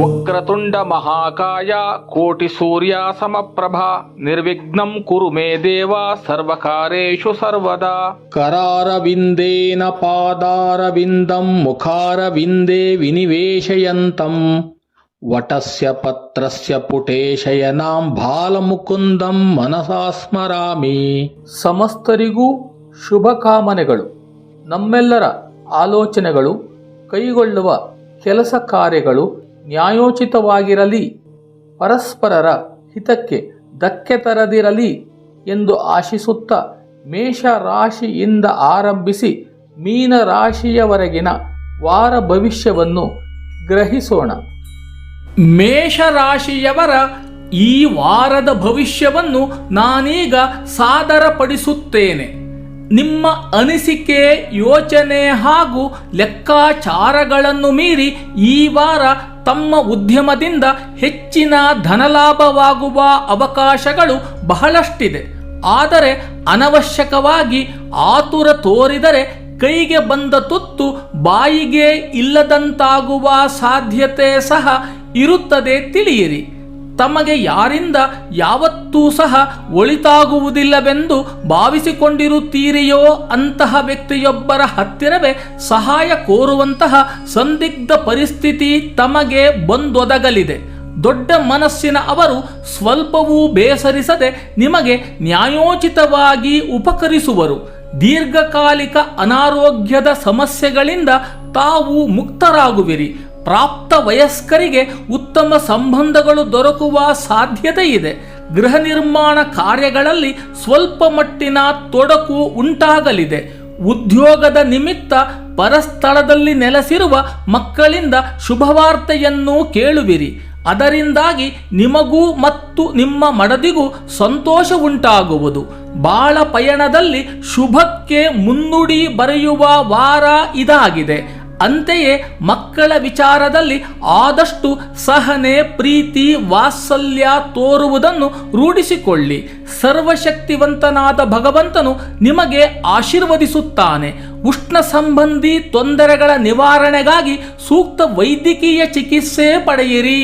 ವಕ್ರತುಂಡ ಮಹಾಕಾಯ ಕೋಟಿ ಸೂರ್ಯ ಸಮಪ್ರಭಾ ನಿರ್ವಿಘ್ನಂ ಕುರು ಮೇ ದೇವ ಸರ್ವಕಾರೇಷು ಸರ್ವದಾ. ಕರಾರವಿಂದೇನ ಪಾದಾರವಿಂದಂ ಮುಖಾರವಿಂದೇ ವಿನಿವೇಶಯಂತಂ ವಟಸ್ಯ ಪತ್ರಸ್ಯ ಪುಟೇ ಶಯನಾಂ ಬಾಲಮುಕುಂದಂ ಮನಸಾ ಸ್ಮರಾಮಿ. ಸಮಸ್ತರಿಗೂ ಶುಭ ಕಾಮನೆಗಳು. ನಮ್ಮೆಲ್ಲರ ಆಲೋಚನೆಗಳು, ಕೈಗೊಳ್ಳುವ ಕೆಲಸ ಕಾರ್ಯಗಳು ನ್ಯಾಯೋಚಿತವಾಗಿರಲಿ, ಪರಸ್ಪರರ ಹಿತಕ್ಕೆ ಧಕ್ಕೆ ತರದಿರಲಿ ಎಂದು ಆಶಿಸುತ್ತಾ ಮೇಷ ರಾಶಿಯಿಂದ ಆರಂಭಿಸಿ ಮೀನ ರಾಶಿಯವರೆಗಿನ ವಾರ ಭವಿಷ್ಯವನ್ನು ಗ್ರಹಿಸೋಣ. ಮೇಷರಾಶಿಯವರ ಈ ವಾರದ ಭವಿಷ್ಯವನ್ನು ನಾನೀಗ ಸಾದರಪಡಿಸುತ್ತೇನೆ. ನಿಮ್ಮ ಅನಿಸಿಕೆ, ಯೋಚನೆ ಹಾಗೂ ಲೆಕ್ಕಾಚಾರಗಳನ್ನು ಮೀರಿ ಈ ವಾರ ತಮ್ಮ ಉದ್ಯಮದಿಂದ ಹೆಚ್ಚಿನ ಧನಲಾಭವಾಗುವ ಅವಕಾಶಗಳು ಬಹಳಷ್ಟಿದೆ. ಆದರೆ ಅನವಶ್ಯಕವಾಗಿ ಆತುರ ತೋರಿದರೆ ಕೈಗೆ ಬಂದ ತುತ್ತು ಬಾಯಿಗೆ ಇಲ್ಲದಂತಾಗುವ ಸಾಧ್ಯತೆ ಸಹ ಇರುತ್ತದೆ, ತಿಳಿಯಿರಿ. ತಮಗೆ ಯಾರಿಂದ ಯಾವತ್ತೂ ಸಹ ಒಳಿತಾಗುವುದಿಲ್ಲವೆಂದು ಭಾವಿಸಿಕೊಂಡಿರುತ್ತೀರಿಯೋ ಅಂತಹ ವ್ಯಕ್ತಿಯೊಬ್ಬರ ಹತ್ತಿರವೇ ಸಹಾಯ ಕೋರುವಂತಹ ಸಂದಿಗ್ಧ ಪರಿಸ್ಥಿತಿ ತಮಗೆ ಬಂದೊದಗಲಿದೆ. ದೊಡ್ಡ ಮನಸ್ಸಿನ ಅವರು ಸ್ವಲ್ಪವೂ ಬೇಸರಿಸದೆ ನಿಮಗೆ ನ್ಯಾಯೋಚಿತವಾಗಿ ಉಪಕರಿಸುವರು. ದೀರ್ಘಕಾಲಿಕ ಅನಾರೋಗ್ಯದ ಸಮಸ್ಯೆಗಳಿಂದ ತಾವು ಮುಕ್ತರಾಗುವಿರಿ. ಪ್ರಾಪ್ತ ವಯಸ್ಕರಿಗೆ ಉತ್ತಮ ಸಂಬಂಧಗಳು ದೊರಕುವ ಸಾಧ್ಯತೆ ಇದೆ. ಗೃಹ ನಿರ್ಮಾಣ ಕಾರ್ಯಗಳಲ್ಲಿ ಸ್ವಲ್ಪ ಮಟ್ಟಿನ ತೊಡಕು ಉಂಟಾಗಲಿದೆ. ಉದ್ಯೋಗದ ನಿಮಿತ್ತ ಪರಸ್ಥಳದಲ್ಲಿ ನೆಲೆಸಿರುವ ಮಕ್ಕಳಿಂದ ಶುಭವಾರ್ತೆಯನ್ನು ಕೇಳುವಿರಿ. ಅದರಿಂದಾಗಿ ನಿಮಗೂ ಮತ್ತು ನಿಮ್ಮ ಮಡದಿಗೂ ಸಂತೋಷ ಉಂಟಾಗುವುದು. ಬಾಳ ಪಯಣದಲ್ಲಿ ಶುಭಕ್ಕೆ ಮುನ್ನುಡಿ ಬರೆಯುವ ವಾರ ಇದಾಗಿದೆ. ಅಂತೆಯೇ ಮಕ್ಕಳ ವಿಚಾರದಲ್ಲಿ ಆದಷ್ಟು ಸಹನೆ, ಪ್ರೀತಿ, ವಾತ್ಸಲ್ಯ ತೋರುವುದನ್ನು ರೂಢಿಸಿಕೊಳ್ಳಿ. ಸರ್ವಶಕ್ತಿವಂತನಾದ ಭಗವಂತನು ನಿಮಗೆ ಆಶೀರ್ವದಿಸುತ್ತಾನೆ. ಉಷ್ಣ ಸಂಬಂಧಿ ತೊಂದರೆಗಳ ನಿವಾರಣೆಗಾಗಿ ಸೂಕ್ತ ವೈದ್ಯಕೀಯ ಚಿಕಿತ್ಸೆ ಪಡೆಯಿರಿ.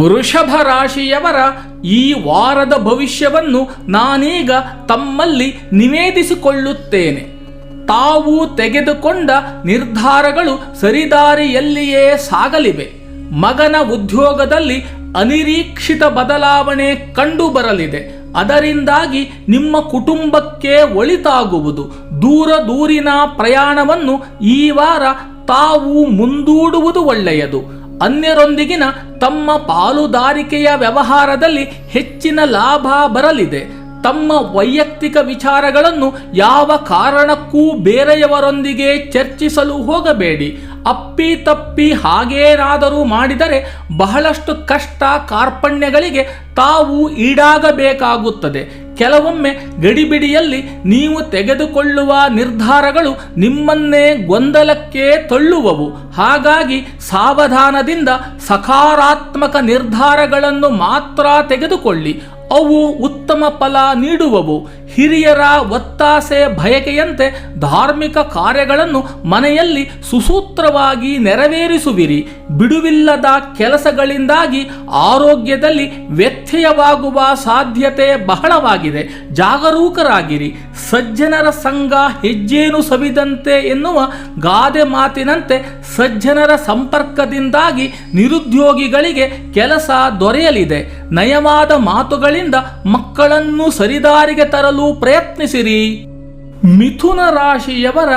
ವೃಷಭ ರಾಶಿಯವರ ಈ ವಾರದ ಭವಿಷ್ಯವನ್ನು ನಾನೀಗ ತಮ್ಮಲ್ಲಿ ನಿವೇದಿಸಿಕೊಳ್ಳುತ್ತೇನೆ. ತಾವು ತೆಗೆದುಕೊಂಡ ನಿರ್ಧಾರಗಳು ಸರಿದಾರಿಯಲ್ಲಿಯೇ ಸಾಗಲಿವೆ. ಮಗನ ಉದ್ಯೋಗದಲ್ಲಿ ಅನಿರೀಕ್ಷಿತ ಬದಲಾವಣೆ ಕಂಡುಬರಲಿದೆ. ಅದರಿಂದಾಗಿ ನಿಮ್ಮ ಕುಟುಂಬಕ್ಕೆ ಒಳಿತಾಗುವುದು. ದೂರಿನ ಪ್ರಯಾಣವನ್ನು ಈ ವಾರ ತಾವು ಮುಂದೂಡುವುದು ಒಳ್ಳೆಯದು. ಅನ್ಯರೊಂದಿಗಿನ ತಮ್ಮ ಪಾಲುದಾರಿಕೆಯ ವ್ಯವಹಾರದಲ್ಲಿ ಹೆಚ್ಚಿನ ಲಾಭ ಬರಲಿದೆ. ತಮ್ಮ ವೈಯಕ್ತಿಕ ವಿಚಾರಗಳನ್ನು ಯಾವ ಕಾರಣಕ್ಕೂ ಬೇರೆಯವರೊಂದಿಗೆ ಚರ್ಚಿಸಲು ಹೋಗಬೇಡಿ. ಅಪ್ಪಿತಪ್ಪಿ ಹಾಗೇನಾದರೂ ಮಾಡಿದರೆ ಬಹಳಷ್ಟು ಕಷ್ಟ ಕಾರ್ಪಣ್ಯಗಳಿಗೆ ತಾವು ಈಡಾಗಬೇಕಾಗುತ್ತದೆ. ಕೆಲವೊಮ್ಮೆ ಗಡಿಬಿಡಿಯಲ್ಲಿ ನೀವು ತೆಗೆದುಕೊಳ್ಳುವ ನಿರ್ಧಾರಗಳು ನಿಮ್ಮನ್ನೇ ಗೊಂದಲಕ್ಕೆ ತಳ್ಳುವವು. ಹಾಗಾಗಿ ಸಾವಧಾನದಿಂದ ಸಕಾರಾತ್ಮಕ ನಿರ್ಧಾರಗಳನ್ನು ಮಾತ್ರ ತೆಗೆದುಕೊಳ್ಳಿ. ಅವು ಉತ್ತಮ ಫಲ ನೀಡುವವು. ಹಿರಿಯರ ಒತ್ತಾಸೆ ಬಯಕೆಯಂತೆ ಧಾರ್ಮಿಕ ಕಾರ್ಯಗಳನ್ನು ಮನೆಯಲ್ಲಿ ಸುಸೂತ್ರವಾಗಿ ನೆರವೇರಿಸುವಿರಿ. ಬಿಡುವಿಲ್ಲದ ಕೆಲಸಗಳಿಂದಾಗಿ ಆರೋಗ್ಯದಲ್ಲಿ ವ್ಯತ್ಯಯವಾಗುವ ಸಾಧ್ಯತೆ ಬಹಳವಾಗಿದೆ. ಜಾಗರೂಕರಾಗಿರಿ. ಸಜ್ಜನರ ಸಂಘ ಹೆಜ್ಜೇನು ಸವಿದಂತೆ ಎನ್ನುವ ಗಾದೆ ಮಾತಿನಂತೆ ಸಜ್ಜನರ ಸಂಪರ್ಕದಿಂದಾಗಿ ನಿರುದ್ಯೋಗಿಗಳಿಗೆ ಕೆಲಸ ದೊರೆಯಲಿದೆ. ನಯವಾದ ಮಾತುಗಳಿಂದ ಮಕ್ಕಳನ್ನು ಸರಿದಾರಿಗೆ ತರಲು ಪ್ರಯತ್ನಿಸಿರಿ. ಮಿಥುನ ರಾಶಿಯವರ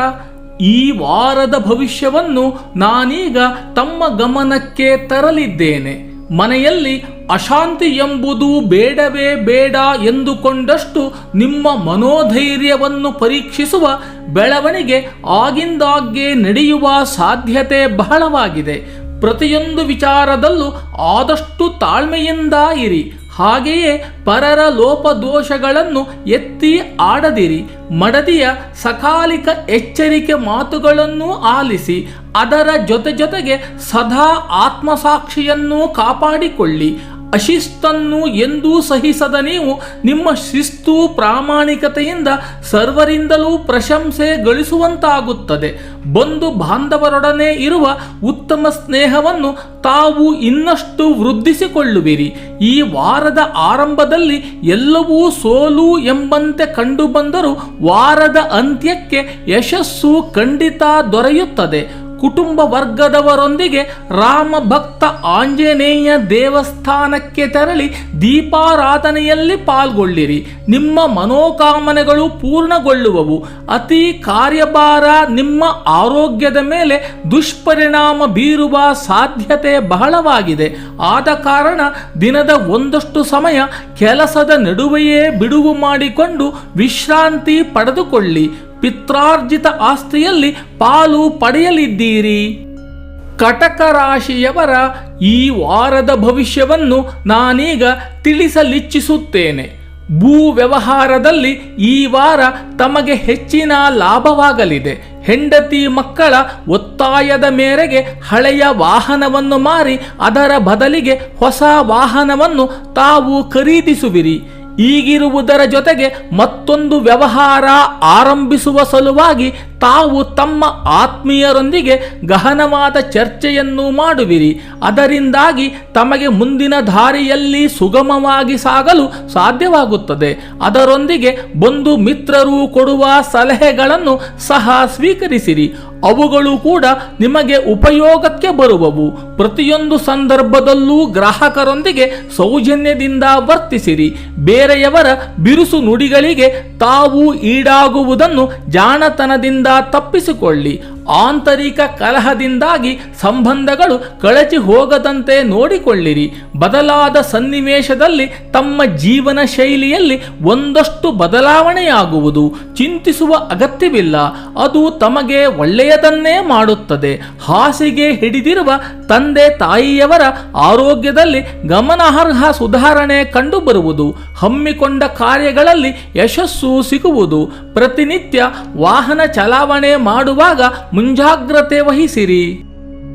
ಈ ವಾರದ ಭವಿಷ್ಯವನ್ನು ನಾನೀಗ ತಮ್ಮ ಗಮನಕ್ಕೆ ತರಲಿದ್ದೇನೆ. ಮನೆಯಲ್ಲಿ ಅಶಾಂತಿ ಎಂಬುದು ಬೇಡವೇ ಬೇಡ ಎಂದುಕೊಂಡಷ್ಟು ನಿಮ್ಮ ಮನೋಧೈರ್ಯವನ್ನು ಪರೀಕ್ಷಿಸುವ ಬೆಳವಣಿಗೆ ಆಗಿಂದಾಗ್ಗೆ ನಡೆಯುವ ಸಾಧ್ಯತೆ ಬಹಳವಾಗಿದೆ. ಪ್ರತಿಯೊಂದು ವಿಚಾರದಲ್ಲೂ ಆದಷ್ಟು ತಾಳ್ಮೆಯಿಂದ ಇರಿ. ಹಾಗೆಯೇ ಪರರ ಲೋಪದೋಷಗಳನ್ನು ಎತ್ತಿ ಆಡದಿರಿ. ಮಡದಿಯ ಸಕಾಲಿಕ ಎಚ್ಚರಿಕೆ ಮಾತುಗಳನ್ನು ಆಲಿಸಿ. ಅದರ ಜೊತೆಗೆ ಸದಾ ಆತ್ಮಸಾಕ್ಷಿಯನ್ನು ಕಾಪಾಡಿಕೊಳ್ಳಿ. ಅಶಿಸ್ತನ್ನು ಎಂದೂ ಸಹಿಸದ ನೀವು ನಿಮ್ಮ ಶಿಸ್ತು ಪ್ರಾಮಾಣಿಕತೆಯಿಂದ ಸರ್ವರಿಂದಲೂ ಪ್ರಶಂಸೆ ಗಳಿಸುವಂತಾಗುತ್ತದೆ. ಬಂಧು ಬಾಂಧವರೊಡನೆ ಇರುವ ಉತ್ತಮ ಸ್ನೇಹವನ್ನು ತಾವು ಇನ್ನಷ್ಟು ವೃದ್ಧಿಸಿಕೊಳ್ಳುವಿರಿ. ಈ ವಾರದ ಆರಂಭದಲ್ಲಿ ಎಲ್ಲವೂ ಸೋಲು ಎಂಬಂತೆ ಕಂಡುಬಂದರೂ ವಾರದ ಅಂತ್ಯಕ್ಕೆ ಯಶಸ್ಸು ಖಂಡಿತ ದೊರೆಯುತ್ತದೆ. ಕುಟುಂಬ ವರ್ಗದವರೊಂದಿಗೆ ರಾಮ ಭಕ್ತ ಆಂಜನೇಯ ದೇವಸ್ಥಾನಕ್ಕೆ ತೆರಳಿ ದೀಪಾರಾಧನೆಯಲ್ಲಿ ಪಾಲ್ಗೊಳ್ಳಿರಿ. ನಿಮ್ಮ ಮನೋಕಾಮನೆಗಳು ಪೂರ್ಣಗೊಳ್ಳುವವು. ಅತಿ ಕಾರ್ಯಭಾರ ನಿಮ್ಮ ಆರೋಗ್ಯದ ಮೇಲೆ ದುಷ್ಪರಿಣಾಮ ಬೀರುವ ಸಾಧ್ಯತೆ ಬಹಳವಾಗಿದೆ. ಆದ ಕಾರಣ ದಿನದ ಒಂದಷ್ಟು ಸಮಯ ಕೆಲಸದ ನಡುವೆಯೇ ಬಿಡುವು ಮಾಡಿಕೊಂಡು ವಿಶ್ರಾಂತಿ ಪಡೆದುಕೊಳ್ಳಿ. ಪಿತ್ರಾರ್ಜಿತ ಆಸ್ತಿಯಲ್ಲಿ ಪಾಲು ಪಡೆಯಲಿದ್ದೀರಿ. ಕಟಕ ರಾಶಿಯವರ ಈ ವಾರದ ಭವಿಷ್ಯವನ್ನು ನಾನೀಗ ತಿಳಿಸಲಿಚ್ಛಿಸುತ್ತೇನೆ. ಭೂ ವ್ಯವಹಾರದಲ್ಲಿ ಈ ವಾರ ತಮಗೆ ಹೆಚ್ಚಿನ ಲಾಭವಾಗಲಿದೆ. ಹೆಂಡತಿ ಮಕ್ಕಳ ಒತ್ತಾಯದ ಮೇರೆಗೆ ಹಳೆಯ ವಾಹನವನ್ನು ಮಾರಿ ಅದರ ಬದಲಿಗೆ ಹೊಸ ವಾಹನವನ್ನು ತಾವು ಖರೀದಿಸುವಿರಿ. ಈಗಿರುವುದರ ಜೊತೆಗೆ ಮತ್ತೊಂದು ವ್ಯವಹಾರ ಆರಂಭಿಸುವ ಸಲುವಾಗಿ ತಾವು ತಮ್ಮ ಆತ್ಮೀಯರೊಂದಿಗೆ ಗಹನವಾದ ಚರ್ಚೆಯನ್ನು ಮಾಡುವಿರಿ. ಅದರಿಂದಾಗಿ ತಮಗೆ ಮುಂದಿನ ದಾರಿಯಲ್ಲಿ ಸುಗಮವಾಗಿ ಸಾಗಲು ಸಾಧ್ಯವಾಗುತ್ತದೆ. ಅದರೊಂದಿಗೆ ಬಂಧು ಮಿತ್ರರು ಕೊಡುವ ಸಲಹೆಗಳನ್ನು ಸಹ ಸ್ವೀಕರಿಸಿರಿ. ಅವುಗಳು ಕೂಡ ನಿಮಗೆ ಉಪಯೋಗಕ್ಕೆ ಬರುವವು. ಪ್ರತಿಯೊಂದು ಸಂದರ್ಭದಲ್ಲೂ ಗ್ರಾಹಕರೊಂದಿಗೆ ಸೌಜನ್ಯದಿಂದ ವರ್ತಿಸಿರಿ. ಬೇರೆಯವರ ಬಿರುಸು ನುಡಿಗಳಿಗೆ ತಾವು ಈಡಾಗುವುದನ್ನು ಜಾಣತನದಿಂದ ತಪ್ಪಿಸಿಕೊಳ್ಳಿ. ಆಂತರಿಕ ಕಲಹದಿಂದಾಗಿ ಸಂಬಂಧಗಳು ಕಳಚಿ ಹೋಗದಂತೆ ನೋಡಿಕೊಳ್ಳಿರಿ. ಬದಲಾದ ಸನ್ನಿವೇಶದಲ್ಲಿ ತಮ್ಮ ಜೀವನ ಶೈಲಿಯಲ್ಲಿ ಒಂದಷ್ಟು ಬದಲಾವಣೆಯಾಗುವುದು. ಚಿಂತಿಸುವ ಅಗತ್ಯವಿಲ್ಲ, ಅದು ತಮಗೆ ಒಳ್ಳೆಯದನ್ನೇ ಮಾಡುತ್ತದೆ. ಹಾಸಿಗೆ ಹಿಡಿದಿರುವ ತಂದೆ ತಾಯಿಯವರ ಆರೋಗ್ಯದಲ್ಲಿ ಗಮನಾರ್ಹ ಸುಧಾರಣೆ ಕಂಡುಬರುವುದು. ಹಮ್ಮಿಕೊಂಡ ಕಾರ್ಯಗಳಲ್ಲಿ ಯಶಸ್ಸು ಸಿಗುವುದು. ಪ್ರತಿನಿತ್ಯ ವಾಹನ ಚಲಾವಣೆ ಮಾಡುವಾಗ ಮುಂಜಾಗ್ರತೆ ವಹಿಸಿರಿ.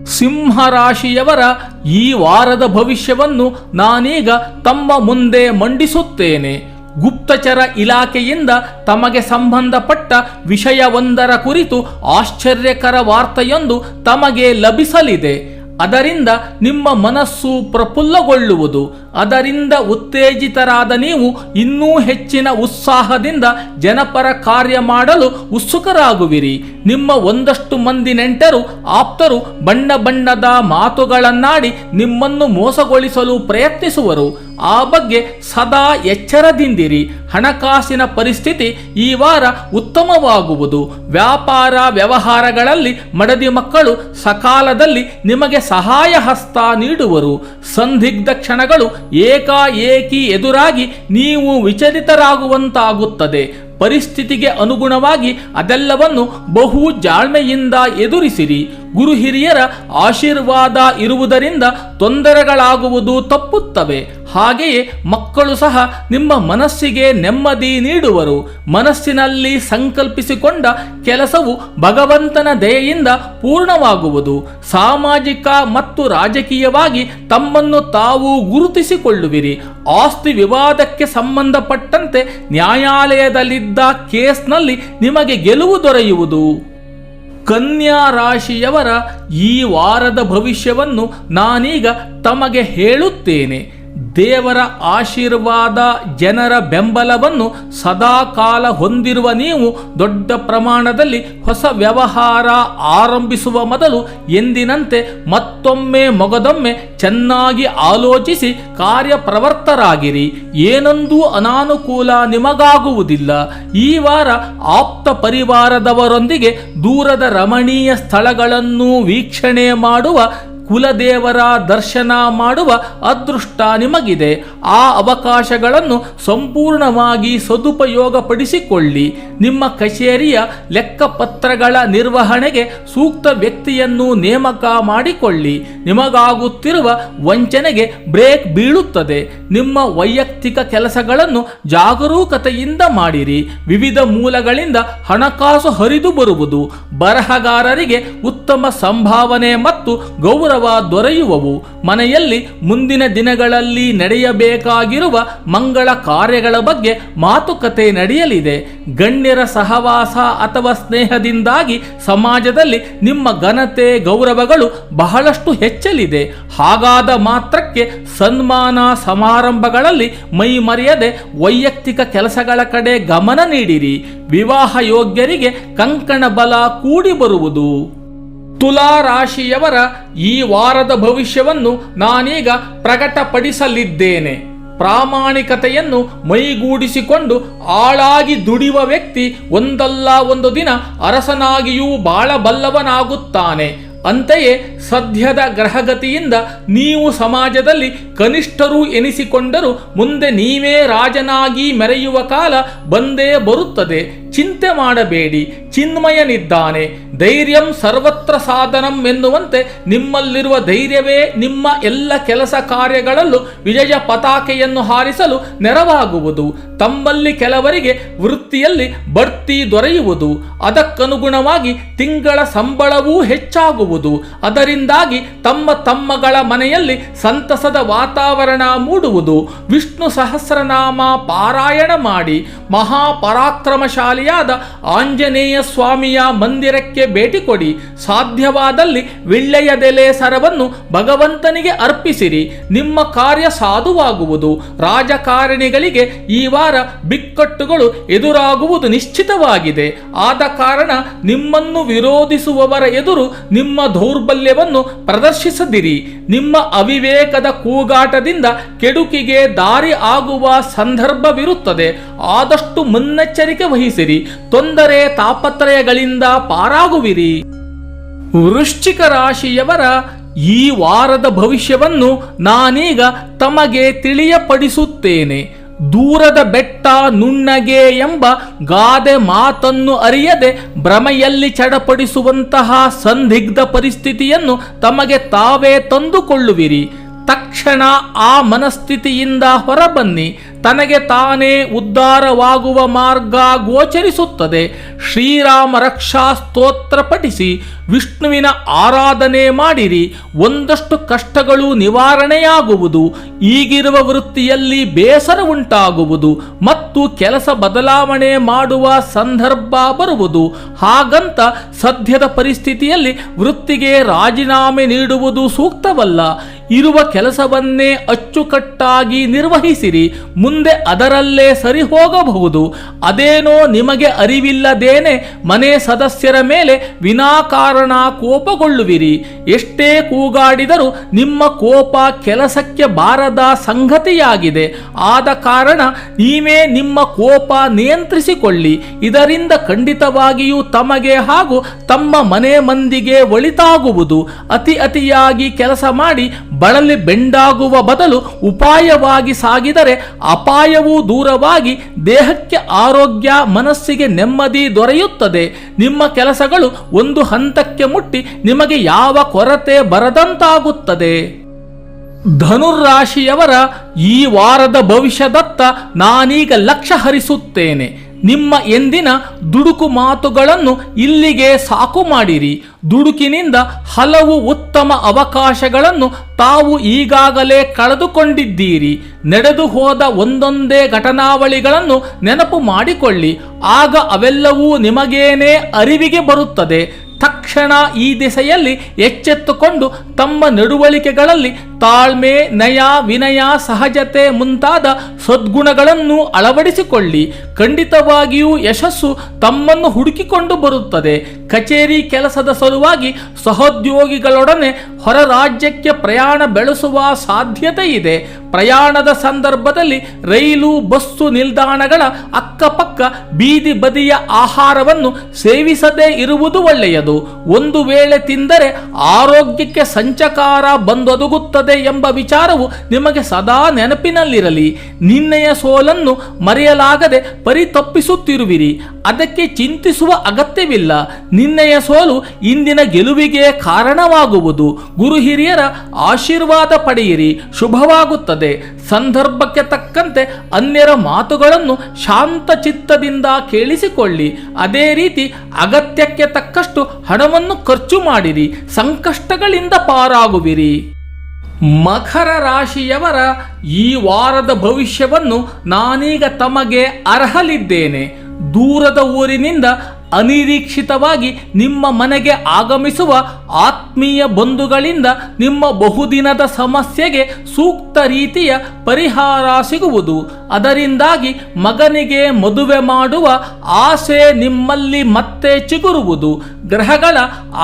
ಸಿಂಹರಾಶಿಯವರ ಈ ವಾರದ ಭವಿಷ್ಯವನ್ನು ನಾನೀಗ ತಮ್ಮ ಮುಂದೆ ಮಂಡಿಸುತ್ತೇನೆ. ಗುಪ್ತಚರ ಇಲಾಖೆಯಿಂದ ತಮಗೆ ಸಂಬಂಧಪಟ್ಟ ವಿಷಯವೊಂದರ ಕುರಿತು ಆಶ್ಚರ್ಯಕರ ವಾರ್ತೆಯೊಂದು ತಮಗೆ ಲಭಿಸಲಿದೆ. ಅದರಿಂದ ನಿಮ್ಮ ಮನಸ್ಸು ಪ್ರಫುಲ್ಲಗೊಳ್ಳುವುದು. ಅದರಿಂದ ಉತ್ತೇಜಿತರಾದ ನೀವು ಇನ್ನೂ ಹೆಚ್ಚಿನ ಉತ್ಸಾಹದಿಂದ ಜನಪರ ಕಾರ್ಯ ಮಾಡಲು ಉತ್ಸುಕರಾಗುವಿರಿ. ನಿಮ್ಮ ಒಂದಷ್ಟು ಮಂದಿ ನೆಂಟರು ಆಪ್ತರು ಬಣ್ಣ ಬಣ್ಣದ ಮಾತುಗಳನ್ನಾಡಿ ನಿಮ್ಮನ್ನು ಮೋಸಗೊಳಿಸಲು ಪ್ರಯತ್ನಿಸುವರು. ಆ ಬಗ್ಗೆ ಸದಾ ಎಚ್ಚರದಿಂದಿರಿ. ಹಣಕಾಸಿನ ಪರಿಸ್ಥಿತಿ ಈ ವಾರ ಉತ್ತಮವಾಗುವುದು. ವ್ಯಾಪಾರ ವ್ಯವಹಾರಗಳಲ್ಲಿ ಮಡದಿ ಮಕ್ಕಳು ಸಕಾಲದಲ್ಲಿ ನಿಮಗೆ ಸಹಾಯ ಹಸ್ತ ನೀಡುವರು. ಸಂದಿಗ್ಧ ಕ್ಷಣಗಳು ಏಕಾಏಕಿ ಎದುರಾಗಿ ನೀವು ವಿಚಲಿತರಾಗುವಂತಾಗುತ್ತದೆ. ಪರಿಸ್ಥಿತಿಗೆ ಅನುಗುಣವಾಗಿ ಅದೆಲ್ಲವನ್ನು ಬಹು ಜಾಣ್ಮೆಯಿಂದ ಎದುರಿಸಿರಿ. ಗುರು ಹಿರಿಯರ ಆಶೀರ್ವಾದ ಇರುವುದರಿಂದ ತೊಂದರೆಗಳಾಗುವುದು ತಪ್ಪುತ್ತವೆ. ಹಾಗೆಯೇ ಮಕ್ಕಳು ಸಹ ನಿಮ್ಮ ಮನಸ್ಸಿಗೆ ನೆಮ್ಮದಿ ನೀಡುವರು. ಮನಸ್ಸಿನಲ್ಲಿ ಸಂಕಲ್ಪಿಸಿಕೊಂಡ ಕೆಲಸವು ಭಗವಂತನ ದಯೆಯಿಂದ ಪೂರ್ಣವಾಗುವುದು. ಸಾಮಾಜಿಕ ಮತ್ತು ರಾಜಕೀಯವಾಗಿ ತಮ್ಮನ್ನು ತಾವು ಗುರುತಿಸಿಕೊಳ್ಳುವಿರಿ. ಆಸ್ತಿ ವಿವಾದಕ್ಕೆ ಸಂಬಂಧಪಟ್ಟಂತೆ ನ್ಯಾಯಾಲಯದಲ್ಲಿದ್ದ ಕೇಸ್ನಲ್ಲಿ ನಿಮಗೆ ಗೆಲುವು ದೊರೆಯುವುದು. ಕನ್ಯಾ ರಾಶಿಯವರ ಈ ವಾರದ ಭವಿಷ್ಯವನ್ನು ನಾನೀಗ ತಮಗೆ ಹೇಳುತ್ತೇನೆ. ದೇವರ ಆಶೀರ್ವಾದ, ಜನರ ಬೆಂಬಲವನ್ನು ಸದಾಕಾಲ ಹೊಂದಿರುವ ನೀವು ದೊಡ್ಡ ಪ್ರಮಾಣದಲ್ಲಿ ಹೊಸ ವ್ಯವಹಾರ ಆರಂಭಿಸುವ ಮೊದಲು ಎಂದಿನಂತೆ ಮತ್ತೊಮ್ಮೆ ಮೊಗದೊಮ್ಮೆ ಚೆನ್ನಾಗಿ ಆಲೋಚಿಸಿ ಕಾರ್ಯಪ್ರವರ್ತರಾಗಿರಿ. ಏನೊಂದು ಅನಾನುಕೂಲ ನಿಮಗಾಗುವುದಿಲ್ಲ. ಈ ವಾರ ಆಪ್ತ ಪರಿವಾರದವರೊಂದಿಗೆ ದೂರದ ರಮಣೀಯ ಸ್ಥಳಗಳನ್ನು ವೀಕ್ಷಣೆ ಮಾಡುವ, ಕುಲದೇವರ ದರ್ಶನ ಮಾಡುವ ಅದೃಷ್ಟ ನಿಮಗಿದೆ. ಆ ಅವಕಾಶಗಳನ್ನು ಸಂಪೂರ್ಣವಾಗಿ ಸದುಪಯೋಗಪಡಿಸಿಕೊಳ್ಳಿ. ನಿಮ್ಮ ಕಚೇರಿಯ ಲೆಕ್ಕಪತ್ರಗಳ ನಿರ್ವಹಣೆಗೆ ಸೂಕ್ತ ವ್ಯಕ್ತಿಯನ್ನು ನೇಮಕ ಮಾಡಿಕೊಳ್ಳಿ. ನಿಮಗಾಗುತ್ತಿರುವ ವಂಚನೆಗೆ ಬ್ರೇಕ್ ಬೀಳುತ್ತದೆ. ನಿಮ್ಮ ವೈಯಕ್ತಿಕ ಕೆಲಸಗಳನ್ನು ಜಾಗರೂಕತೆಯಿಂದ ಮಾಡಿರಿ. ವಿವಿಧ ಮೂಲಗಳಿಂದ ಹಣಕಾಸು ಹರಿದು ಬರುವುದು. ಬರಹಗಾರರಿಗೆ ಉತ್ತಮ ಸಂಭಾವನೆ ಮತ್ತು ಗೌರವ ಗೌರವ ದೊರೆಯುವವು. ಮನೆಯಲ್ಲಿ ಮುಂದಿನ ದಿನಗಳಲ್ಲಿ ನಡೆಯಬೇಕಾಗಿರುವ ಮಂಗಳ ಕಾರ್ಯಗಳ ಬಗ್ಗೆ ಮಾತುಕತೆ ನಡೆಯಲಿದೆ. ಗಣ್ಯರ ಸಹವಾಸ ಅಥವಾ ಸ್ನೇಹದಿಂದಾಗಿ ಸಮಾಜದಲ್ಲಿ ನಿಮ್ಮ ಘನತೆ ಗೌರವಗಳು ಬಹಳಷ್ಟು ಹೆಚ್ಚಲಿದೆ. ಹಾಗಾದ ಮಾತ್ರಕ್ಕೆ ಸನ್ಮಾನ ಸಮಾರಂಭಗಳಲ್ಲಿ ಮೈ ಮರೆಯದೆ ವೈಯಕ್ತಿಕ ಕೆಲಸಗಳ ಕಡೆ ಗಮನ ನೀಡಿರಿ. ವಿವಾಹ ಯೋಗ್ಯರಿಗೆ ಕಂಕಣ ಬಲ ಕೂಡಿ ಬರುವುದು. ತುಲಾ ರಾಶಿಯವರ ಈ ವಾರದ ಭವಿಷ್ಯವನ್ನು ನಾನೀಗ ಪ್ರಕಟಪಡಿಸಲಿದ್ದೇನೆ. ಪ್ರಾಮಾಣಿಕತೆಯನ್ನು ಮೈಗೂಡಿಸಿಕೊಂಡು ಆಳಾಗಿ ದುಡಿಯುವ ವ್ಯಕ್ತಿ ಒಂದಲ್ಲ ಒಂದು ದಿನ ಅರಸನಾಗಿಯೂ ಬಾಳಬಲ್ಲವನಾಗುತ್ತಾನೆ. ಅಂತೆಯೇ ಸದ್ಯದ ಗ್ರಹಗತಿಯಿಂದ ನೀವು ಸಮಾಜದಲ್ಲಿ ಕನಿಷ್ಠರು ಎನಿಸಿಕೊಂಡರೂ ಮುಂದೆ ನೀವೇ ರಾಜನಾಗಿ ಮೆರೆಯುವ ಕಾಲ ಬಂದೇ ಬರುತ್ತದೆ. ಚಿಂತೆ ಮಾಡಬೇಡಿ, ಚಿನ್ಮಯನಿದ್ದಾನೆ. ಧೈರ್ಯಂ ಸರ್ವತ್ರ ಸಾಧನಂ ಎನ್ನುವಂತೆ ನಿಮ್ಮಲ್ಲಿರುವ ಧೈರ್ಯವೇ ನಿಮ್ಮ ಎಲ್ಲ ಕೆಲಸ ಕಾರ್ಯಗಳಲ್ಲೂ ವಿಜಯ ಪತಾಕೆಯನ್ನು ಹಾರಿಸಲು ನೆರವಾಗುವುದು. ತಮ್ಮಲ್ಲಿ ಕೆಲವರಿಗೆ ವೃತ್ತಿಯಲ್ಲಿ ಬಡ್ತಿ ದೊರೆಯುವುದು. ಅದಕ್ಕನುಗುಣವಾಗಿ ತಿಂಗಳ ಸಂಬಳವೂ ಹೆಚ್ಚಾಗುವುದು. ಅದರಿಂದಾಗಿ ತಮ್ಮಗಳ ಮನೆಯಲ್ಲಿ ಸಂತಸದ ವಾತಾವರಣ ಮೂಡುವುದು. ವಿಷ್ಣು ಸಹಸ್ರನಾಮ ಪಾರಾಯಣ ಮಾಡಿ. ಮಹಾಪರಾಕ್ರಮಶಾಲಿಯಾದ ಆಂಜನೇಯ ಸ್ವಾಮಿಯ ಮಂದಿರಕ್ಕೆ ಭೇಟಿ ಕೊಡಿ. ಸಾಧ್ಯವಾದಲ್ಲಿ ವಿಳ್ಳೆಯದೆಲೆ ಸರವನ್ನು ಭಗವಂತನಿಗೆ ಅರ್ಪಿಸಿರಿ. ನಿಮ್ಮ ಕಾರ್ಯ ಸಾಧುವಾಗುವುದು. ರಾಜಕಾರಣಿಗಳಿಗೆ ಈ ವಾರ ಬಿಕ್ಕಟ್ಟುಗಳು ಎದುರಾಗುವುದು ನಿಶ್ಚಿತವಾಗಿದೆ. ಆದ ಕಾರಣ ನಿಮ್ಮನ್ನು ವಿರೋಧಿಸುವವರ ಎದುರು ನಿಮ್ಮ ದೌರ್ಬಲ್ಯವನ್ನು ಪ್ರದರ್ಶಿಸದಿರಿ. ನಿಮ್ಮ ಅವಿವೇಕದ ಕೂಗಾಟದಿಂದ ಕೆಡುಕಿಗೆ ದಾರಿ ಆಗುವ ಸಂದರ್ಭವಿರುತ್ತದೆ. ಆದಷ್ಟು ಮುನ್ನೆಚ್ಚರಿಕೆ ವಹಿಸಿರಿ. ತೊಂದರೆ ತಾಪತ್ರಯಗಳಿಂದ ಪಾರಾಗುವಿರಿ. ವೃಶ್ಚಿಕ ರಾಶಿಯವರ ಈ ವಾರದ ಭವಿಷ್ಯವನ್ನು ನಾನೀಗ ತಮಗೆ ತಿಳಿಯಪಡಿಸುತ್ತೇನೆ. ದೂರದ ಬೆಟ್ಟ ನುಣ್ಣಗೆ ಎಂಬ ಗಾದೆ ಮಾತನ್ನು ಅರಿಯದೆ ಭ್ರಮೆಯಲ್ಲಿ ಚಡಪಡಿಸುವಂತಹ ಸಂದಿಗ್ಧ ಪರಿಸ್ಥಿತಿಯನ್ನು ತಮಗೆ ತಾವೇ ತಂದುಕೊಳ್ಳುವಿರಿ. ತಕ್ಷಣ ಆ ಮನಸ್ಥಿತಿಯಿಂದ ಹೊರಬನ್ನಿ. ತನಗೆ ತಾನೇ ಉದ್ಧಾರವಾಗುವ ಮಾರ್ಗ ಗೋಚರಿಸುತ್ತದೆ. ಶ್ರೀರಾಮ ರಕ್ಷಾ ಸ್ತೋತ್ರ ಪಠಿಸಿ ವಿಷ್ಣುವಿನ ಆರಾಧನೆ ಮಾಡಿರಿ. ಒಂದಷ್ಟು ಕಷ್ಟಗಳು ನಿವಾರಣೆಯಾಗುವುದು. ಈಗಿರುವ ವೃತ್ತಿಯಲ್ಲಿ ಬೇಸರ ಉಂಟಾಗುವುದು ಮತ್ತು ಕೆಲಸ ಬದಲಾವಣೆ ಮಾಡುವ ಸಂದರ್ಭ ಬರುವುದು. ಹಾಗಂತ ಸದ್ಯದ ಪರಿಸ್ಥಿತಿಯಲ್ಲಿ ವೃತ್ತಿಗೆ ರಾಜೀನಾಮೆ ನೀಡುವುದು ಸೂಕ್ತವಲ್ಲ. ಇರುವ ಕೆಲಸವನ್ನೇ ಅಚ್ಚುಕಟ್ಟಾಗಿ ನಿರ್ವಹಿಸಿರಿ. ಮುಂದೆ ಅದರಲ್ಲೇ ಸರಿ ಹೋಗಬಹುದು. ಅದೇನೋ ನಿಮಗೆ ಅರಿವಿಲ್ಲದೇನೆ ಮನೆ ಸದಸ್ಯರ ಮೇಲೆ ವಿನಾಕಾರಣ ಕೋಪಗೊಳ್ಳುವಿರಿ. ಎಷ್ಟೇ ಕೂಗಾಡಿದರೂ ನಿಮ್ಮ ಕೋಪ ಕೆಲಸಕ್ಕೆ ಬಾರದ ಸಂಗತಿಯಾಗಿದೆ. ಆದ ಕಾರಣ ನೀವೇ ನಿಮ್ಮ ಕೋಪ ನಿಯಂತ್ರಿಸಿಕೊಳ್ಳಿ. ಇದರಿಂದ ಖಂಡಿತವಾಗಿಯೂ ತಮಗೆ ಹಾಗೂ ತಮ್ಮ ಮನೆ ಮಂದಿಗೆ ಒಳಿತಾಗುವುದು. ಅತಿಯಾಗಿ ಕೆಲಸ ಮಾಡಿ ಬಳಲಿ ಬೆಂಡಾಗುವ ಬದಲು ಉಪಾಯವಾಗಿ ಸಾಗಿದರೆ ಅಪಾಯವೂ ದೂರವಾಗಿ ದೇಹಕ್ಕೆ ಆರೋಗ್ಯ, ಮನಸ್ಸಿಗೆ ನೆಮ್ಮದಿ ದೊರೆಯುತ್ತದೆ. ನಿಮ್ಮ ಕೆಲಸಗಳು ಒಂದು ಹಂತಕ್ಕೆ ಮುಟ್ಟಿ ನಿಮಗೆ ಯಾವ ಕೊರತೆ ಬರದಂತಾಗುತ್ತದೆ. ಧನುರಾಶಿಯವರ ಈ ವಾರದ ಭವಿಷ್ಯದತ್ತ ನಾನೀಗ ಲಕ್ಷ್ಯ ಹರಿಸುತ್ತೇನೆ. ನಿಮ್ಮ ಎಂದಿನ ದುಡುಕು ಮಾತುಗಳನ್ನು ಇಲ್ಲಿಗೆ ಸಾಕು ಮಾಡಿರಿ. ದುಡುಕಿನಿಂದ ಹಲವು ಉತ್ತಮ ಅವಕಾಶಗಳನ್ನು ತಾವು ಈಗಾಗಲೇ ಕಳೆದುಕೊಂಡಿದ್ದೀರಿ. ನಡೆದು ಹೋದ ಒಂದೊಂದೇ ಘಟನಾವಳಿಗಳನ್ನು ನೆನಪು ಮಾಡಿಕೊಳ್ಳಿ. ಆಗ ಅವೆಲ್ಲವೂ ನಿಮಗೇನೇ ಅರಿವಿಗೆ ಬರುತ್ತದೆ. ತಕ್ಷಣ ಈ ದಿಸೆಯಲ್ಲಿ ಎಚ್ಚೆತ್ತುಕೊಂಡು ತಮ್ಮ ನಡವಳಿಕೆಗಳಲ್ಲಿ ತಾಳ್ಮೆ, ನಯ, ವಿನಯ, ಸಹಜತೆ ಮುಂತಾದ ಸದ್ಗುಣಗಳನ್ನು ಅಳವಡಿಸಿಕೊಳ್ಳಿ. ಖಂಡಿತವಾಗಿಯೂ ಯಶಸ್ಸು ತಮ್ಮನ್ನು ಹುಡುಕಿಕೊಂಡು ಬರುತ್ತದೆ. ಕಚೇರಿ ಕೆಲಸದ ಸಲುವಾಗಿ ಸಹೋದ್ಯೋಗಿಗಳೊಡನೆ ಹೊರ ರಾಜ್ಯಕ್ಕೆ ಪ್ರಯಾಣ ಬೆಳೆಸುವ ಸಾಧ್ಯತೆ ಇದೆ. ಪ್ರಯಾಣದ ಸಂದರ್ಭದಲ್ಲಿ ರೈಲು, ಬಸ್ಸು ನಿಲ್ದಾಣಗಳ ಅಕ್ಕಪಕ್ಕ ಬೀದಿ ಬದಿಯ ಆಹಾರವನ್ನು ಸೇವಿಸದೇ ಇರುವುದು ಒಳ್ಳೆಯದು. ಒಂದು ವೇಳೆ ತಿಂದರೆ ಆರೋಗ್ಯಕ್ಕೆ ಸಂಚಕಾರ ಬಂದೊದಗುತ್ತದೆ ಬರುತ್ತದೆ ಎಂಬ ವಿಚಾರವು ನಿಮಗೆ ಸದಾ ನೆನಪಿನಲ್ಲಿರಲಿ. ನಿನ್ನೆಯ ಸೋಲನ್ನು ಮರೆಯಲಾಗದೆ ಪರಿತಪ್ಪಿಸುತ್ತಿರುವಿರಿ. ಅದಕ್ಕೆ ಚಿಂತಿಸುವ ಅಗತ್ಯವಿಲ್ಲ. ನಿನ್ನೆಯ ಸೋಲು ಇಂದಿನ ಗೆಲುವಿಗೆ ಕಾರಣವಾಗುವುದು. ಗುರು ಹಿರಿಯರ ಆಶೀರ್ವಾದ ಪಡೆಯಿರಿ, ಶುಭವಾಗುತ್ತದೆ. ಸಂದರ್ಭಕ್ಕೆ ತಕ್ಕಂತೆ ಅನ್ಯರ ಮಾತುಗಳನ್ನು ಶಾಂತ ಚಿತ್ತದಿಂದ ಕೇಳಿಸಿಕೊಳ್ಳಿ. ಅದೇ ರೀತಿ ಅಗತ್ಯಕ್ಕೆ ತಕ್ಕಷ್ಟು ಹಣವನ್ನು ಖರ್ಚು ಮಾಡಿರಿ, ಸಂಕಷ್ಟಗಳಿಂದ ಪಾರಾಗುವಿರಿ. ಮಕರ ರಾಶಿಯವರ ಈ ವಾರದ ಭವಿಷ್ಯವನ್ನು ನಾನೀಗ ತಮಗೆ ಅರ್ಹಲಿದ್ದೇನೆ. ದೂರದ ಊರಿನಿಂದ ಅನಿರೀಕ್ಷಿತವಾಗಿ ನಿಮ್ಮ ಮನೆಗೆ ಆಗಮಿಸುವ ಆತ್ಮೀಯ ಬಂಧುಗಳಿಂದ ನಿಮ್ಮ ಬಹುದಿನದ ಸಮಸ್ಯೆಗೆ ಸೂಕ್ತ ರೀತಿಯ ಪರಿಹಾರ ಸಿಗುವುದು. ಅದರಿಂದಾಗಿ ಮಗನಿಗೆ ಮದುವೆ ಮಾಡುವ ಆಸೆ ನಿಮ್ಮಲ್ಲಿ ಮತ್ತೆ ಚಿಗುರುವುದು. ಗ್ರಹಗಳ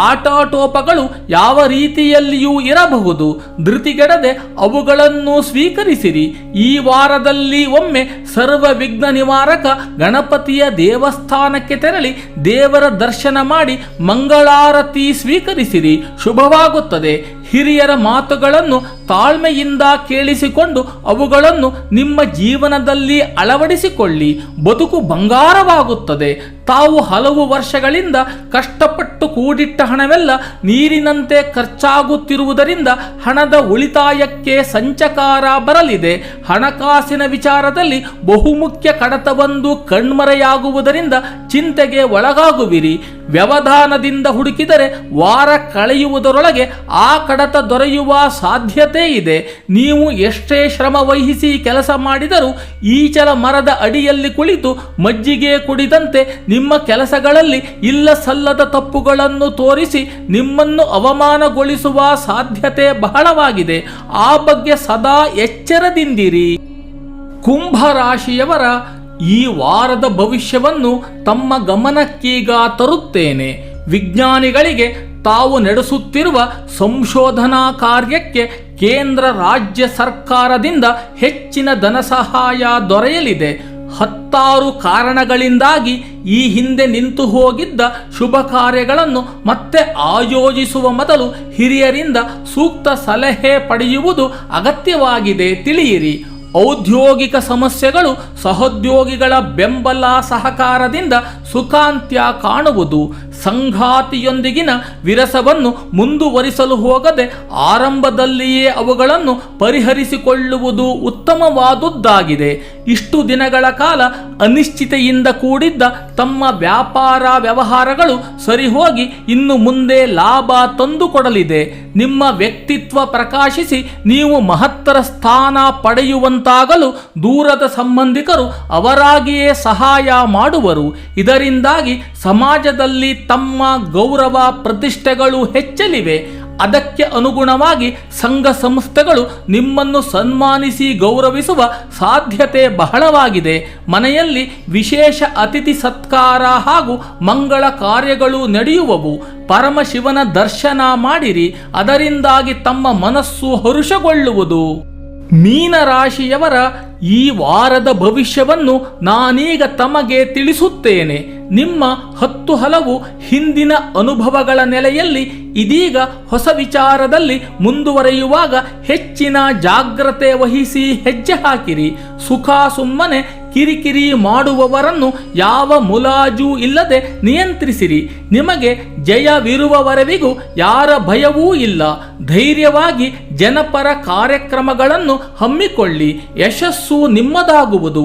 ಆಟಾಟೋಪಗಳು ಯಾವ ರೀತಿಯಲ್ಲಿಯೂ ಇರಬಹುದು. ಧೃತಿಗೆಡದೆ ಅವುಗಳನ್ನು ಸ್ವೀಕರಿಸಿರಿ. ಈ ವಾರದಲ್ಲಿ ಒಮ್ಮೆ ಸರ್ವ ವಿಘ್ನ ನಿವಾರಕ ಗಣಪತಿಯ ದೇವಸ್ಥಾನಕ್ಕೆ ತೆರಳಿ ದೇವರ ದರ್ಶನ ಮಾಡಿ ಮಂಗಳಾರತಿ ಸ್ವೀಕರಿಸಿರಿ, ಶುಭವಾಗುತ್ತದೆ. ಹಿರಿಯರ ಮಾತುಗಳನ್ನು ತಾಳ್ಮೆಯಿಂದ ಕೇಳಿಸಿಕೊಂಡು ಅವುಗಳನ್ನು ನಿಮ್ಮ ಜೀವನದಲ್ಲಿ ಅಳವಡಿಸಿಕೊಳ್ಳಿ. ಬದುಕು ಬಂಗಾರವಾಗುತ್ತದೆ. ತಾವು ಹಲವು ವರ್ಷಗಳಿಂದ ಕಷ್ಟಪಟ್ಟು ಕೂಡಿಟ್ಟ ಹಣವೆಲ್ಲ ನೀರಿನಂತೆ ಖರ್ಚಾಗುತ್ತಿರುವುದರಿಂದ ಹಣದ ಉಳಿತಾಯಕ್ಕೆ ಸಂಚಕಾರ ಬರಲಿದೆ. ಹಣಕಾಸಿನ ವಿಚಾರದಲ್ಲಿ ಬಹುಮುಖ್ಯ ಕಡತವೊಂದು ಕಣ್ಮರೆಯಾಗುವುದರಿಂದ ಚಿಂತೆಗೆ ಒಳಗಾಗುವಿರಿ. ವ್ಯವಧಾನದಿಂದ ಹುಡುಕಿದರೆ ವಾರ ಕಳೆಯುವುದರೊಳಗೆ ಆ ಕಡತ ದೊರೆಯುವ ಸಾಧ್ಯತೆ ಇದೆ. ನೀವು ಎಷ್ಟೇ ಶ್ರಮ ವಹಿಸಿ ಕೆಲಸ ಮಾಡಿದರೂ ಈಚಲ ಮರದ ಅಡಿಯಲ್ಲಿ ಕುಳಿತು ಮಜ್ಜಿಗೆ ಕುಡಿದಂತೆ ನಿಮ್ಮ ಕೆಲಸಗಳಲ್ಲಿ ಇಲ್ಲ ಸಲ್ಲದ ತಪ್ಪುಗಳನ್ನು ತೋರಿಸಿ ನಿಮ್ಮನ್ನು ಅವಮಾನಗೊಳಿಸುವ ಸಾಧ್ಯತೆ ಬಹಳವಾಗಿದೆ. ಆ ಬಗ್ಗೆ ಸದಾ ಎಚ್ಚರದಿಂದಿರಿ. ಕುಂಭ ರಾಶಿಯವರ ಈ ವಾರದ ಭವಿಷ್ಯವನ್ನು ತಮ್ಮ ಗಮನಕ್ಕೀಗ ತರುತ್ತೇನೆ. ವಿಜ್ಞಾನಿಗಳಿಗೆ ತಾವು ನಡೆಸುತ್ತಿರುವ ಸಂಶೋಧನಾ ಕಾರ್ಯಕ್ಕೆ ಕೇಂದ್ರ ರಾಜ್ಯ ಸರ್ಕಾರದಿಂದ ಹೆಚ್ಚಿನ ಧನಸಹಾಯ ದೊರೆಯಲಿದೆ. 10 ಕಾರಣಗಳಿಂದಾಗಿ ಈ ಹಿಂದೆ ನಿಂತು ಹೋಗಿದ್ದ ಶುಭ ಕಾರ್ಯಗಳನ್ನು ಮತ್ತೆ ಆಯೋಜಿಸುವ ಮೊದಲು ಹಿರಿಯರಿಂದ ಸೂಕ್ತ ಸಲಹೆ ಪಡೆಯುವುದು ಅಗತ್ಯವಾಗಿದೆ, ತಿಳಿಯಿರಿ. ಔದ್ಯೋಗಿಕ ಸಮಸ್ಯೆಗಳು ಸಹೋದ್ಯೋಗಿಗಳ ಬೆಂಬಲ ಸಹಕಾರದಿಂದ ಸುಖಾಂತ್ಯ ಕಾಣುವುದು. ಸಂಗಾತಿಯೊಂದಿಗಿನ ವಿರಸವನ್ನು ಮುಂದುವರಿಸಲು ಹೋಗದೆ ಆರಂಭದಲ್ಲಿಯೇ ಅವುಗಳನ್ನು ಪರಿಹರಿಸಿಕೊಳ್ಳುವುದು ಉತ್ತಮವಾದುದಾಗಿದೆ. ಇಷ್ಟು ದಿನಗಳ ಕಾಲ ಅನಿಶ್ಚಿತೆಯಿಂದ ಕೂಡಿದ್ದ ತಮ್ಮ ವ್ಯಾಪಾರ ವ್ಯವಹಾರಗಳು ಸರಿಹೋಗಿ ಇನ್ನು ಮುಂದೆ ಲಾಭ ತಂದುಕೊಡಲಿದೆ. ನಿಮ್ಮ ವ್ಯಕ್ತಿತ್ವ ಪ್ರಕಾಶಿಸಿ ನೀವು ಮಹತ್ತರ ಸ್ಥಾನ ಪಡೆಯುವಂತಾಗಲು ದೂರದ ಸಂಬಂಧಿಕರು ಅವರಾಗಿಯೇ ಸಹಾಯ ಮಾಡುವರು. ಇದರಿಂದಾಗಿ ಸಮಾಜದಲ್ಲಿ ತಮ್ಮ ಗೌರವ ಪ್ರತಿಷ್ಠೆಗಳು ಹೆಚ್ಚಲಿವೆ. ಅದಕ್ಕೆ ಅನುಗುಣವಾಗಿ ಸಂಘ ಸಂಸ್ಥೆಗಳು ನಿಮ್ಮನ್ನು ಸನ್ಮಾನಿಸಿ ಗೌರವಿಸುವ ಸಾಧ್ಯತೆ ಬಹಳವಾಗಿದೆ. ಮನೆಯಲ್ಲಿ ವಿಶೇಷ ಅತಿಥಿ ಸತ್ಕಾರ ಹಾಗೂ ಮಂಗಳ ಕಾರ್ಯಗಳು ನಡೆಯುವವು. ಪರಮಶಿವನ ದರ್ಶನ ಮಾಡಿರಿ, ಅದರಿಂದಾಗಿ ತಮ್ಮ ಮನಸ್ಸು ಹರುಷಗೊಳ್ಳುವುದು. ಮೀನರಾಶಿಯವರ ಈ ವಾರದ ಭವಿಷ್ಯವನ್ನು ನಾನೀಗ ತಮಗೆ ತಿಳಿಸುತ್ತೇನೆ. ನಿಮ್ಮ 10 ಹಲವು ಹಿಂದಿನ ಅನುಭವಗಳ ನೆಲೆಯಲ್ಲಿ ಇದೀಗ ಹೊಸ ವಿಚಾರದಲ್ಲಿ ಮುಂದುವರೆಯುವಾಗ ಹೆಚ್ಚಿನ ಜಾಗ್ರತೆ ವಹಿಸಿ ಹೆಜ್ಜೆ ಹಾಕಿರಿ. ಸುಖ ಸುಮ್ಮನೆ ಕಿರಿಕಿರಿ ಮಾಡುವವರನ್ನು ಯಾವ ಮುಲಾಜು ಇಲ್ಲದೆ ನಿಯಂತ್ರಿಸಿರಿ. ನಿಮಗೆ ಜಯವಿರುವವರೆವಿಗೂ ಯಾರ ಭಯವೂ ಇಲ್ಲ. ಧೈರ್ಯವಾಗಿ ಜನಪರ ಕಾರ್ಯಕ್ರಮಗಳನ್ನು ಹಮ್ಮಿಕೊಳ್ಳಿ, ಯಶಸ್ಸು ನಿಮ್ಮದಾಗುವುದು.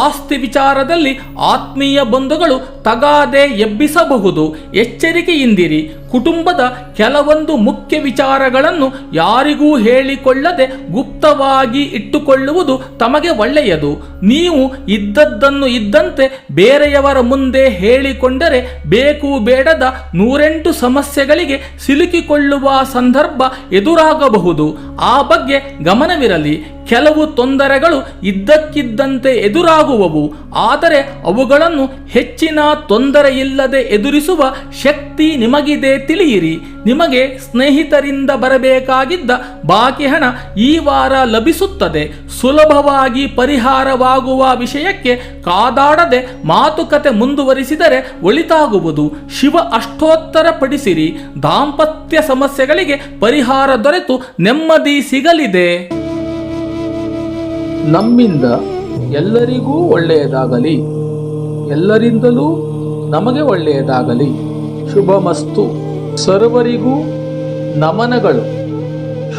ಆಸ್ತಿ ವಿಚಾರದಲ್ಲಿ ಆತ್ಮೀಯ ಬಂಧುಗಳು ತಗಾದೆ ಎಬ್ಬಿಸಬಹುದು, ಎಚ್ಚರಿಕೆಯಿಂದಿರಿ. ಕುಟುಂಬದ ಕೆಲವೊಂದು ಮುಖ್ಯ ವಿಚಾರಗಳನ್ನು ಯಾರಿಗೂ ಹೇಳಿಕೊಳ್ಳದೆ ಗುಪ್ತವಾಗಿ ಇಟ್ಟುಕೊಳ್ಳುವುದು ತಮಗೆ ಒಳ್ಳೆಯದು. ನೀವು ಇದ್ದದ್ದನ್ನು ಇದ್ದಂತೆ ಬೇರೆಯವರ ಮುಂದೆ ಹೇಳಿಕೊಂಡರೆ ಬೇಕು ಬೇಡದ 108 ಸಮಸ್ಯೆಗಳಿಗೆ ಸಿಲುಕಿಕೊಳ್ಳುವ ಸಂದರ್ಭ ಎದುರಾಗಬಹುದು. ಆ ಬಗ್ಗೆ ಗಮನವಿರಲಿ. ಕೆಲವು ತೊಂದರೆಗಳು ಇದ್ದಕ್ಕಿದ್ದಂತೆ ಎದುರಾಗುವವು, ಆದರೆ ಅವುಗಳನ್ನು ಹೆಚ್ಚಿನ ತೊಂದರೆಯಿಲ್ಲದೆ ಎದುರಿಸುವ ಶಕ್ತಿ ನಿಮಗಿದೆ ತಿಳಿಯಿರಿ. ನಿಮಗೆ ಸ್ನೇಹಿತರಿಂದ ಬರಬೇಕಾಗಿದ್ದ ಬಾಕಿ ಹಣ ಈ ವಾರ ಲಭಿಸುತ್ತದೆ. ಸುಲಭವಾಗಿ ಪರಿಹಾರವಾಗುವ ವಿಷಯಕ್ಕೆ ಕಾದಾಡದೆ ಮಾತುಕತೆ ಮುಂದುವರಿಸಿದರೆ ಒಳಿತಾಗುವುದು. ಶಿವ ಅಷ್ಟೋತ್ತರ ಪಡಿಸಿರಿ. ದಾಂಪತ್ಯ ಸಮಸ್ಯೆಗಳಿಗೆ ಪರಿಹಾರ ದೊರೆತು ನೆಮ್ಮದಿ ಸಿಗಲಿದೆ. ನಮ್ಮಿಂದ ಎಲ್ಲರಿಗೂ ಒಳ್ಳೆಯದಾಗಲಿ, ಎಲ್ಲರಿಂದಲೂ ನಮಗೆ ಒಳ್ಳೆಯದಾಗಲಿ. ಶುಭಮಸ್ತು. ಸರ್ವರಿಗೂ ನಮನಗಳು.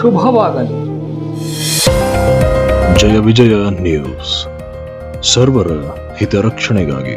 ಶುಭವಾಗಲಿ. ಜಯ ವಿಜಯ ನ್ಯೂಸ್, ಸರ್ವರ ಹಿತರಕ್ಷಣೆಗಾಗಿ.